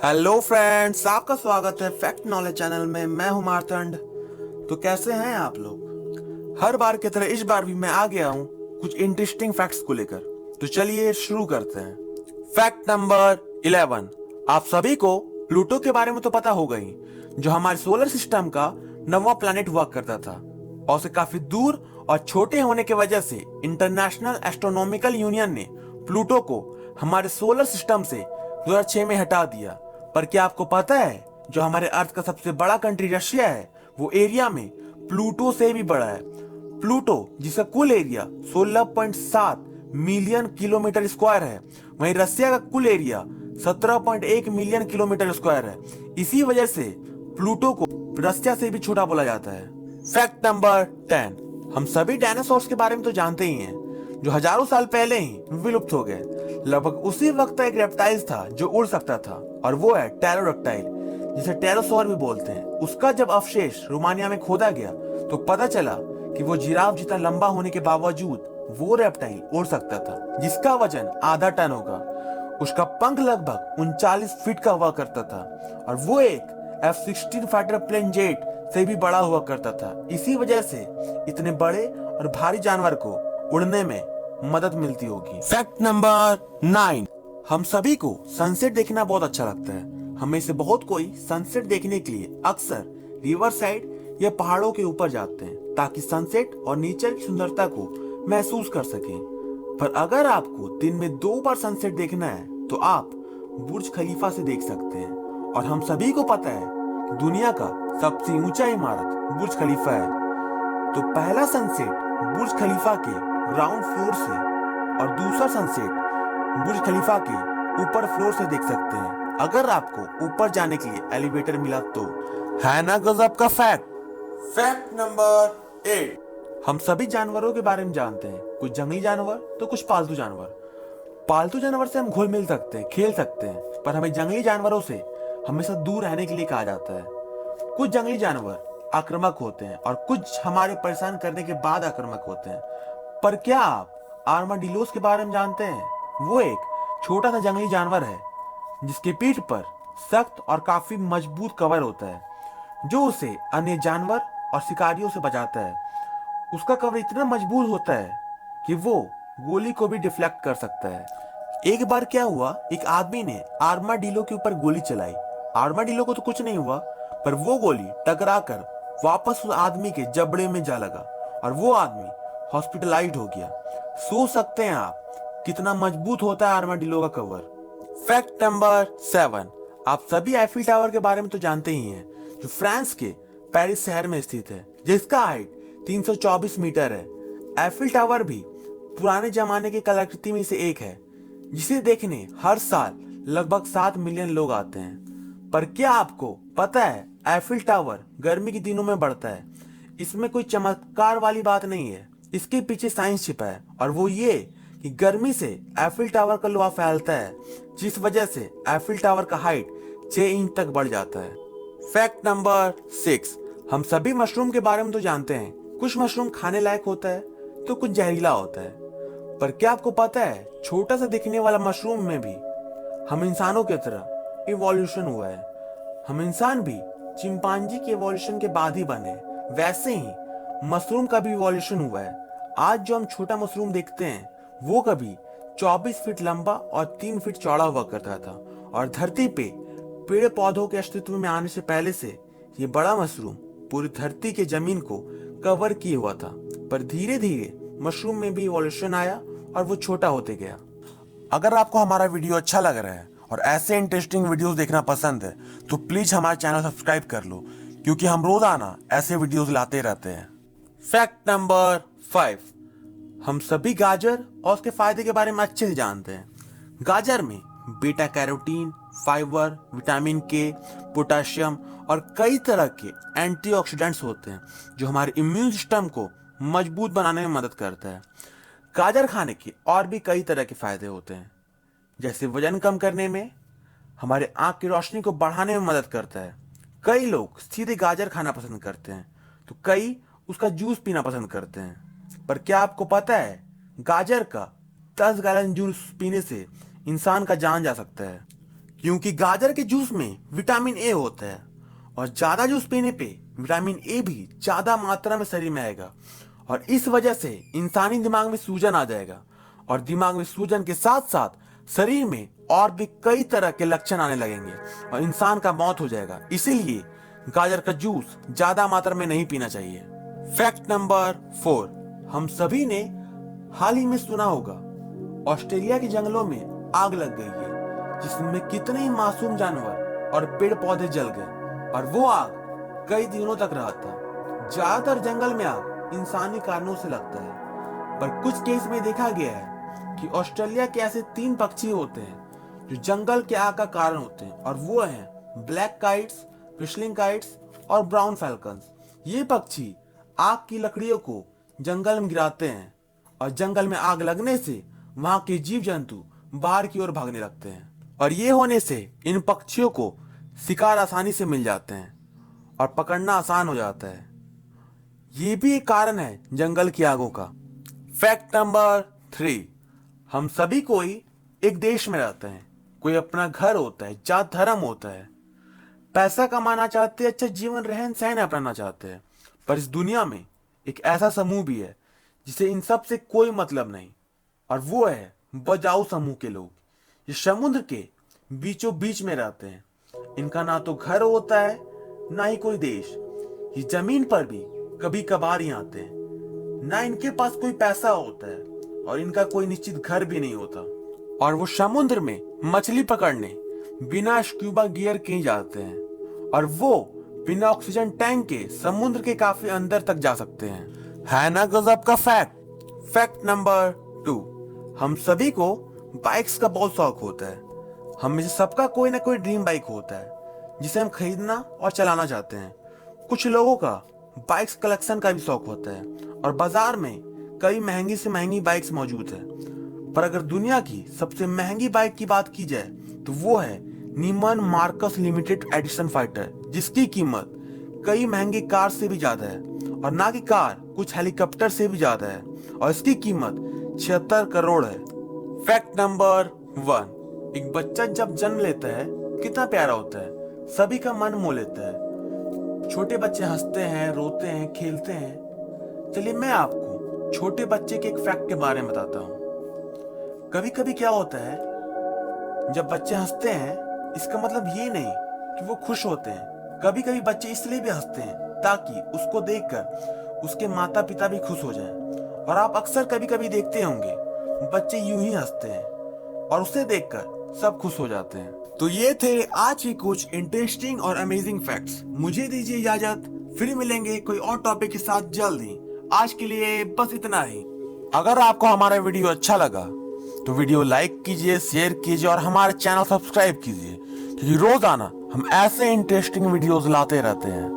Hello friends, आपका स्वागत है फैक्ट नॉलेज चैनल में। मैं हूं मार्तंड। तो कैसे हैं आप लोग? हर बार की तरह इस बार भी मैं आ गया हूं कुछ इंटरेस्टिंग फैक्ट्स को लेकर। तो चलिए शुरू करते हैं। Fact number 11। आप सभी को प्लूटो के बारे में तो पता होगा ही, जो हमारे सोलर सिस्टम का 9वां प्लैनेट हुआ करता था और उसे काफी दूर और छोटे होने की वजह से इंटरनेशनल एस्ट्रोनॉमिकल यूनियन ने प्लूटो को हमारे सोलर सिस्टम से 2006 में हटा दिया। पर क्या आपको पता है, जो हमारे अर्थ का सबसे बड़ा कंट्री रशिया है, वो एरिया में प्लूटो से भी बड़ा है। प्लूटो जिसका कुल एरिया 16.7 मिलियन किलोमीटर स्क्वायर है, वहीं रसिया का कुल एरिया 17.1 मिलियन किलोमीटर स्क्वायर है। इसी वजह से प्लूटो को रसिया से भी छोटा बोला जाता है। Fact number 10। हम सभी डायनासोर्स के बारे में तो जानते ही हैं, जो हजारों साल पहले ही विलुप्त हो गए। लगभग उसी वक्त एक रेप्टाइल था जो उड़ सकता था, और वो है टेरोरेप्टाइल, जिसे टेरोसॉर भी बोलते हैं। उसका जब अवशेष रोमानिया में खोदा गया तो पता चला कि वो जिराफ जितना लंबा होने के बावजूद वो रेप्टाइल उड़ सकता था, जिसका वजन आधा टन होगा। उसका पंख लगभग 39 फीट का हुआ करता था, और वो एक F-16 फाइटर प्लेन जेट से भी बड़ा हुआ करता था। इसी वजह से इतने बड़े और भारी जानवर को उड़ने में मदद मिलती होगी। Fact number 9। हम सभी को सनसेट देखना बहुत अच्छा लगता है। हमें से बहुत कोई सनसेट देखने के लिए अक्सर रिवर साइड या पहाड़ों के ऊपर जाते हैं, ताकि सनसेट और नेचर की सुंदरता को महसूस कर सकें। पर अगर आपको दिन में 2 बार सनसेट देखना है तो आप बुर्ज खलीफा से देख सकते हैं। और हम सभी को पता है कि दुनिया का सबसे ऊंचा इमारत बुर्ज खलीफा है। तो पहला सनसेट बुर्ज खलीफा के ग्राउंड फ्लोर से और दूसरा सनसेट बुर्ज खलीफा के ऊपर फ्लोर से देख सकते हैं, अगर आपको ऊपर जाने के लिए एलिवेटर मिला तो। है ना गजब का फैक्ट। Fact number 8। हम सभी जानवरों के बारे में जानते हैं, कुछ जंगली जानवर तो कुछ पालतू जानवर। पालतू जानवर से हम घुल मिल सकते हैं, खेल सकते हैं, पर हमें जंगली जानवरों से हमेशा दूर रहने के लिए कहा जाता है। कुछ जंगली जानवर आक्रामक होते हैं और कुछ हमारे परेशान करने के बाद आक्रामक होते हैं। पर क्या आप आर्माडिलोस के बारे में जानते हैं? वो एक छोटा सा जंगली जानवर है जिसके पीठ पर सख्त और काफी मजबूत कवर होता है, जो उसे अन्य जानवर और शिकारियों से बचाता है। उसका कवर इतना मजबूत होता है कि वो गोली को भी डिफ्लेक्ट कर सकता है। एक बार क्या हुआ, एक आदमी ने आर्माडिलो के ऊपर गोली चलाई। आर्माडिलो को तो कुछ नहीं हुआ, पर वो गोली टकराकर वापस उस आदमी के जबड़े में जा लगा और वो आदमी हॉस्पिटलाइज्ड हो गया। सोच सकते हैं आप कितना मजबूत होता है आर्माडिलो का कवर। Fact number 7। आप सभी एफिल टावर के बारे में तो जानते ही हैं, जो फ्रांस के पेरिस शहर में स्थित है, जिसका हाइट 324 मीटर है। एफिल टावर भी पुराने जमाने की कलाकृति में से एक है, जिसे देखने हर साल लगभग 7 मिलियन लोग आते हैं। पर क्या आपको पता है, एफिल टावर गर्मी के दिनों में बढ़ता है। इसमें कोई चमत्कार वाली बात नहीं है, इसके पीछे साइंस छिपा है, और वो ये कि गर्मी से एफिल टावर का लोहा फैलता है, जिस वजह से एफिल टावर का हाइट 6 इंच तक बढ़ जाता है। Fact number 6। हम सभी मशरूम के बारे में तो जानते हैं, कुछ मशरूम खाने लायक होता है तो कुछ जहरीला होता है। पर क्या आपको पता है, छोटा सा दिखने वाला मशरूम में भी हम इंसानों की तरह इवोल्यूशन हुआ है। हम इंसान भी चिंपांजी के इवोल्यूशन के बाद ही बने, वैसे ही मशरूम का भी इवोल्यूशन हुआ है। आज जो हम छोटा मशरूम देखते हैं, वो कभी 24 फीट लंबा और 3 फीट चौड़ा हुआ करता था, और धरती पे पेड़ पौधों के अस्तित्व में आने से पहले से ये बड़ा मशरूम पूरी धरती के जमीन को कवर किए हुआ था। पर धीरे धीरे मशरूम में भी इवोल्यूशन आया और वो छोटा होते गया। अगर आपको हमारा वीडियो अच्छा लग रहा है और ऐसे इंटरेस्टिंग वीडियोस देखना पसंद है, तो प्लीज हमारा चैनल सब्सक्राइब कर लो, क्योंकि हम रोजाना ऐसे वीडियोस लाते रहते हैं। Fact number 5। हम सभी गाजर और उसके फायदे के बारे में अच्छे से जानते हैं। गाजर में बीटा कैरोटीन, फाइबर, विटामिन के, पोटेशियम और कई तरह के एंटीऑक्सीडेंट्स होते हैं, जो हमारे इम्यून सिस्टम को मजबूत बनाने में मदद करता है। गाजर खाने के और भी कई तरह के फायदे होते हैं, जैसे वजन कम करने में, हमारे आंख की रोशनी को बढ़ाने में मदद करता है। कई लोग सीधे गाजर खाना पसंद करते हैं, तो कई उसका जूस पीना पसंद करते हैं। पर क्या आपको पता है, गाजर का 10 गैलन जूस पीने से इंसान का जान जा सकता है। क्योंकि गाजर के जूस में विटामिन ए होता है और ज्यादा जूस पीने पे विटामिन ए भी ज्यादा मात्रा में शरीर में आएगा और इस वजह से इंसानी दिमाग में सूजन आ जाएगा और दिमाग में सूजन के साथ साथ शरीर में और भी कई तरह के लक्षण आने लगेंगे और इंसान का मौत हो जाएगा। इसीलिए गाजर का जूस ज्यादा मात्रा में नहीं पीना चाहिए। फैक्ट नंबर 4, हम सभी ने हाल ही में सुना होगा ऑस्ट्रेलिया के जंगलों में आग लग गई है जिसमें कितने ही मासूम जानवर और पेड़ पौधे जल गए और वो आग कई दिनों तक रहा था। ज्यादातर जंगल में आग इंसानी कारणों से लगता है, पर कुछ केस में देखा गया है कि ऑस्ट्रेलिया के ऐसे 3 पक्षी होते हैं जो जंगल के आग का कारण होते हैं और वो हैं ब्लैक काइट्स, व्हिस्टलिंग काइट्स और ब्राउन फैल्कन्स। ये पक्षी आग की लकड़ियों को जंगल में गिराते हैं और जंगल में आग लगने से वहां के जीव जंतु बाहर की ओर भागने लगते हैं और ये होने से इन पक्षियों को शिकार आसानी से मिल जाते हैं और पकड़ना आसान हो जाता है। ये भी एक कारण है जंगल की आगों का। फैक्ट नंबर 3, हम सभी कोई एक देश में रहते हैं, कोई अपना घर होता है, जात धर्म होता है, पैसा कमाना चाहते हैं, अच्छा जीवन रहन सहन अपनाना चाहते हैं, पर इस दुनिया में एक ऐसा समूह भी है जिसे इन सब से कोई मतलब नहीं और वो है बचाऊ समूह के लोग। ये समुद्र के बीचों बीच में रहते हैं, इनका ना तो घर होता है ना ही कोई देश, ये जमीन पर भी कभी कभार ही आते हैं, ना इनके पास कोई पैसा होता है और इनका कोई निश्चित घर भी नहीं होता और वो समुद्र में मछली पकड़ने बिना स्क्यूबा गियर के ही जाते हैं और वो बिना ऑक्सीजन टैंक के समुद्र के काफी अंदर तक जा सकते हैं। है ना गजब का फैक्ट। फैक्ट नंबर 2, हम सभी को बाइक्स का बहुत शौक होता है। हम में से सबका कोई ना कोई ड्रीम बाइक होता है जिसे हम खरीदना और चलाना चाहते हैं। कुछ लोगों का बाइक्स कलेक्शन का भी शौक होता है और बाजार में कई महंगी से महंगी बाइक्स मौजूद है, पर अगर दुनिया की सबसे महंगी बाइक की बात की जाए तो वो है नीमन मार्कस लिमिटेड एडिशन फाइटर, जिसकी कीमत कई महंगी कार से भी ज्यादा है और ना कि कार, कुछ हेलीकॉप्टर से भी ज्यादा है और इसकी कीमत 76 करोड़ है। फैक्ट नंबर 1, एक बच्चा जब जन्म लेता है कितना प्यारा होता है, सभी का मन मोह लेता है। छोटे बच्चे हंसते हैं, रोते हैं, खेलते हैं। चलिए मैं आपको छोटे बच्चे के एक फैक्ट के बारे में बताता हूँ। कभी कभी क्या होता है, जब बच्चे हंसते हैं इसका मतलब ये नहीं कि वो खुश होते हैं। कभी कभी बच्चे इसलिए भी हंसते हैं ताकि उसको देखकर उसके माता पिता भी खुश हो जाएं। और आप अक्सर कभी कभी देखते होंगे बच्चे यूं ही हंसते हैं और उसे देखकर सब खुश हो जाते हैं। तो ये थे आज के कुछ इंटरेस्टिंग और अमेजिंग फैक्ट्स। मुझे दीजिए इजाजत, फिर मिलेंगे कोई और टॉपिक के साथ जल्दी। आज के लिए बस इतना ही। अगर आपको हमारा वीडियो अच्छा लगा तो वीडियो लाइक कीजिए, शेयर कीजिए और हमारे चैनल सब्सक्राइब कीजिए, क्योंकि रोजाना हम ऐसे इंटरेस्टिंग वीडियोस लाते रहते हैं।